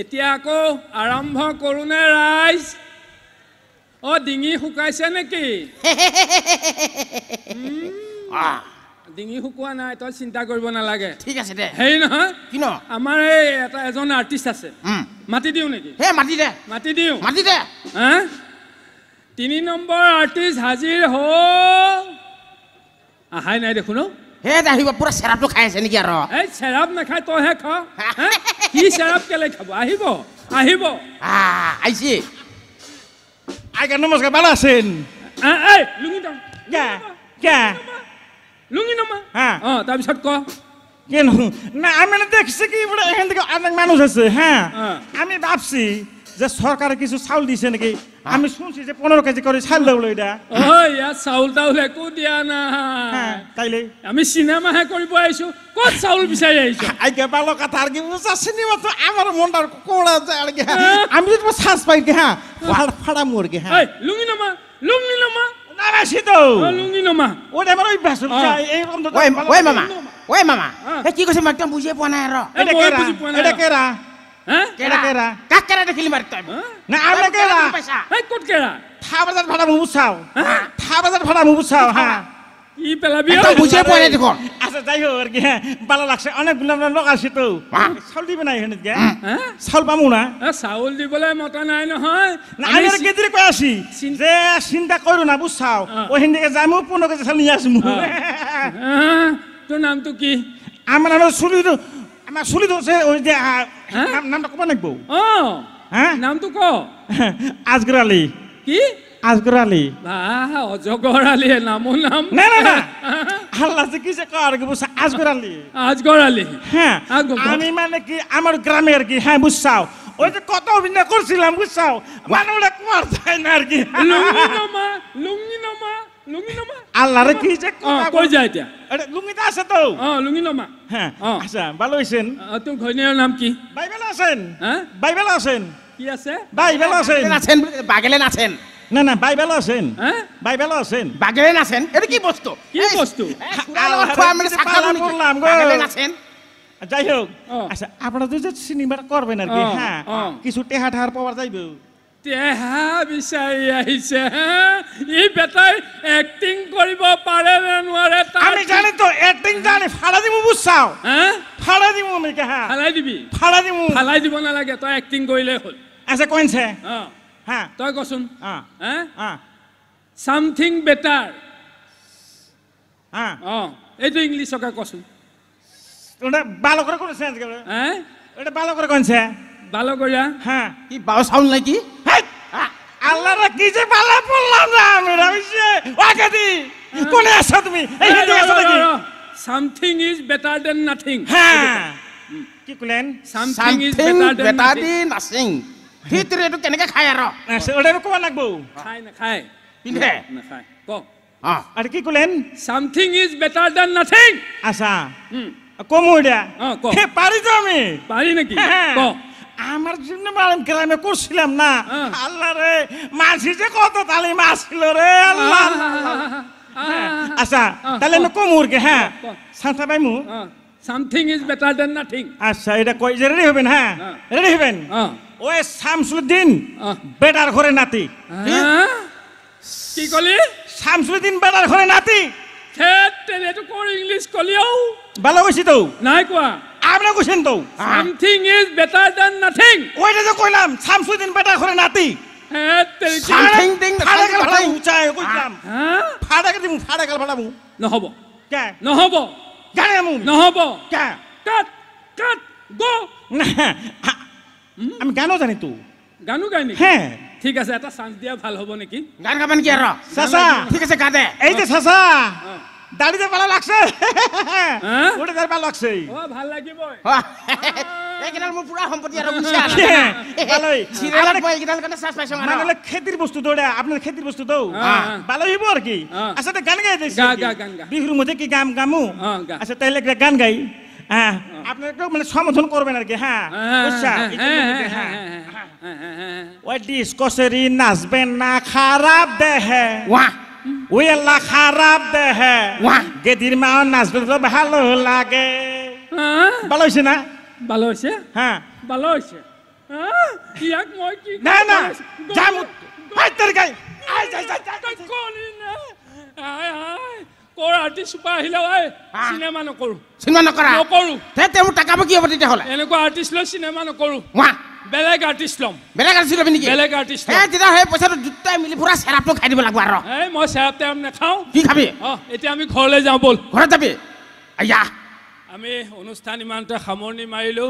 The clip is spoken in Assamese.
এতিয়া আকৌ আৰম্ভ কৰোনে ৰাইজ অ ডিঙি শুকাইছে নেকি ডিঙি শুকোৱা নাই তই চিন্তা কৰিব নালাগে ঠিক আছে দে হেই নহয় কি ন আমাৰ এই এজন আৰ্টিষ্ট আছে মাতি দিও নেকি হে মাতি দে হা 3 নম্বৰ আৰ্টিষ্ট হাজিৰ হ আহাই নাই দেখোন হে আহিব পুৰা চেৰাপটো খাই আছে নেকি আৰু এই চেৰাপ নাখায় তইহে খা কি চেৰাপ কেলে খাব আহিব আইছি আইকা নমস্কাৰ ভালো আছেন এই লুঙি দাও লুঙি নমা তাৰপিছত ক কেন না আমি দেখছি কি বলে এখান থেকে অনেক মানুষ আছে হ্যাঁ আমি ভাবছি যে সরকার কিছু চাউল দিছে নাকি আমি শুনছি যে 15 কেজি করে চাউল দেবো এটা ও ইয়া চাউল তাউল একো দিয়া না তাইলে আমি সিনেমাহে কৰিব আইছো কত চাউল বিচাৰি আইছো আইকে ভালো কথা আর কি বুঝা সিনেমা তো আমার মনটার কোড়া যায় আর কি আমি তো শ্বাস পাই কি হ্যাঁ ফাড়া মোর কি হ্যাঁ এই লুঙি নমা না বেশি তো লুঙি নমা ওটা আমার ওই ভাষণ এই রকম তো ওই মামা হে কি কৈছে মই একদম বুঝিয়ে পোৱা নাই আৰু এটা কেৰা কাক কেৰা দেখিলি মাৰি তই না আমি কেৰা এই কত কেৰা থা বাজাৰ ভাড়া মু বুঝাও হ্যাঁ ই পেলাবি একদম বুঝিয়ে পোৱা নাই দেখোন আচ্ছা যাই হোক আর কি হ্যাঁ ভালো লাগছে অনেকগুলো লোক আসছে তো চাউল দিবে না এখানে চাউল পামু না চাউল দিবলৈ মতা নাই নহয় না আমি আর কেদিরে কই আসি যে চিন্তা করো না বুঝছাও ওই হিন্দিকে যাইমু 15 কেজি চাউল নিয়ে আসমু তোর নামটো কি আমার নাম সুলিদ হচ্ছে ওই যে নামটা কবা নাকবো হ্যাঁ নামটো ক আজগর আলী কি আজগর আলী বাহ অজগর আলী নামো নাম না আল্লাহ যে কি যে কর কি বুঝছা আজগর আলী হ্যাঁ আমি মানে কি আমার গ্রামে আর কি হ্যাঁ বুঝছাও ওই যে কত অভিনয় করছিলাম বুঝছাও মানুষটা কুমার যায় না আর কি লুঙ্গি নমা আল্লাহ রে কি যে কই যায় এতিয়া লুঙ্গিটা আছে তো লুঙ্গি নমা হ্যাঁ আচ্ছা ভালো হইছেন তোর ঘৈণীয়ের নাম কি বাইবেল আছেন কি আছে বাইবেল আছেন বাগেলেন আছেন না বাইবেল আছেন বাইবেল আছেন বাগেলেন আছেন এটা কি বস্তু বললাম গো বাগেলেন আছেন যাই হোক আচ্ছা আপনারা যে সিনেমাটা করবেন আর কি হ্যাঁ কিছু টেহা ঠাহার পাওয়া যাইবে টেহা বিচাৰি আহিছে ই বেটাই এক্টিং কৰিব পাৰে নে নোৱাৰে আমি জানি তো এক্টিং জানি ফাড়া দিমু বুঝছাও ফাড়া দিমু আমি হ্যাঁ ফাড়াই দিব নালাগে তই এক্টিং কৰিলে হ'ল আচ্ছা কোনছে হ্যাঁ তই কচোন সামথিং বেটার এইটো ইংলিশকে কচোন ওটা ভালো করে কোন সেন্স করে ওটা ভালো করে কোনছে ভালো করিয়া হ্যাঁ কি বাও সাউন্ড নাকি আল্লাহ রা কি যে ভালো বললাম না আমি রাইছে ওয়াকাদি কোনে আছো তুমি এই হিন্দি আছো নাকি something is better than nothing হ্যাঁ কি কইলেন something is better than nothing ভিতরে এটো কেনেকে খায় আর ওটা কোন লাগবো খায় না খায় পিনে না খায় ক আর কি কইলেন something is better than nothing আচ্ছা কমুড়া কে পারি তো আমি পারি নাকি ক আমার জন্য মারম গ্রামে করছিলাম না আল্লাহ রে মাছি যে কত তালি মাছিল রে আল্লাহ আচ্ছা তাহলে আমি কমুরকে হ্যাঁ সান্তা পাইমু something is better than nothing আচ্ছা এটা কই যে রেডি হবেন হ্যাঁ রেডি হবেন ওই শামসুদ্দিন বেটার ঘরে নাতি কি কলি শামসুদ্দিন বেটার ঘরে নাতি তেনে তো কোন ইংলিশ কলিও ভালো কইছি তো নাই কোয়া আপনি কইছেন তো something is better than nothing ওইটা যে কইলাম শামসুদ্দিন বেটার ঘরে নাতি সামথিং দিং ফাড়াকে ভাড়া উচাই কইলাম ফাড়াকে দিমু ফাড়াকে ভাড়ামু নহব কে নহব জানি আমু নহব কে কাট গো আমি গানও জানি তো গানও গাই নাকি হ্যাঁ ঠিক আছে এটা চান্স দিয়া ভাল হ'ব নেকি গান গাবেন কি আর চাচা ঠিক আছে গা দে এই যে চাচা দাড়িতে ভালো লাগছে ওটা দাড়ি ভালো লাগছে ও ভাল লাগিব এইকেইডাল মোৰ পুৰা সম্পত্তি আৰু গুছে আছে ভালোই সিৰিয়ালত মই এইকেইডাল কাৰণে চান্স পাইছো মানে খেতির বস্তু তো আপনার খেতির বস্তু তো ভালো হইব আর কি আচ্ছা তো গান গাই দিছি গান গা বিহুর মধ্যে কি গামু আচ্ছা তাইলে একটা গান গাই হ্যাঁ আপনি একটু মানে সমর্থন করবেন আর কি হ্যাঁ বুঝছা ওই ডিসকসেরি নাচবেন না খারাপ দেহে ওয়াহ ওই আল্লাহ খারাপ দেহে গেদির মা নাচবে তো ভালো লাগে ভালো হইছে না ভালো হইছে হ্যাঁ ভালো হইছে ইয়াক মই কি না না যাম হাই তোর গাই আই যাই কলি না কৰ আৰ্টিষ্ট চুপা আহিলে ঐ চিনেমা নকৰো চিনেমা নকৰা নকৰো তেওঁ টাকা কি হ'ব তেতিয়াহ'লে এনেকুৱা আৰ্টিষ্ট লৈ চিনেমা নকৰো ৱাহ বেলেগ আৰ্টিষ্ট ল'ম বেলেগ আৰ্টিষ্ট ল'বি নেকি বেলেগ আৰ্টিষ্ট তেতিয়া সেই পইচাটো দুটাই মিলি পুৰা চেৰাপটো খাই দিব লাগিব আৰু মই চেৰাপ তেৰাপ নাখাওঁ কি খাবি এতিয়া আমি ঘৰলৈ যাওঁ ব'ল ঘৰত যাবি আয়া আমি অনুষ্ঠান ইমানতে সামৰণি মাৰিলোঁ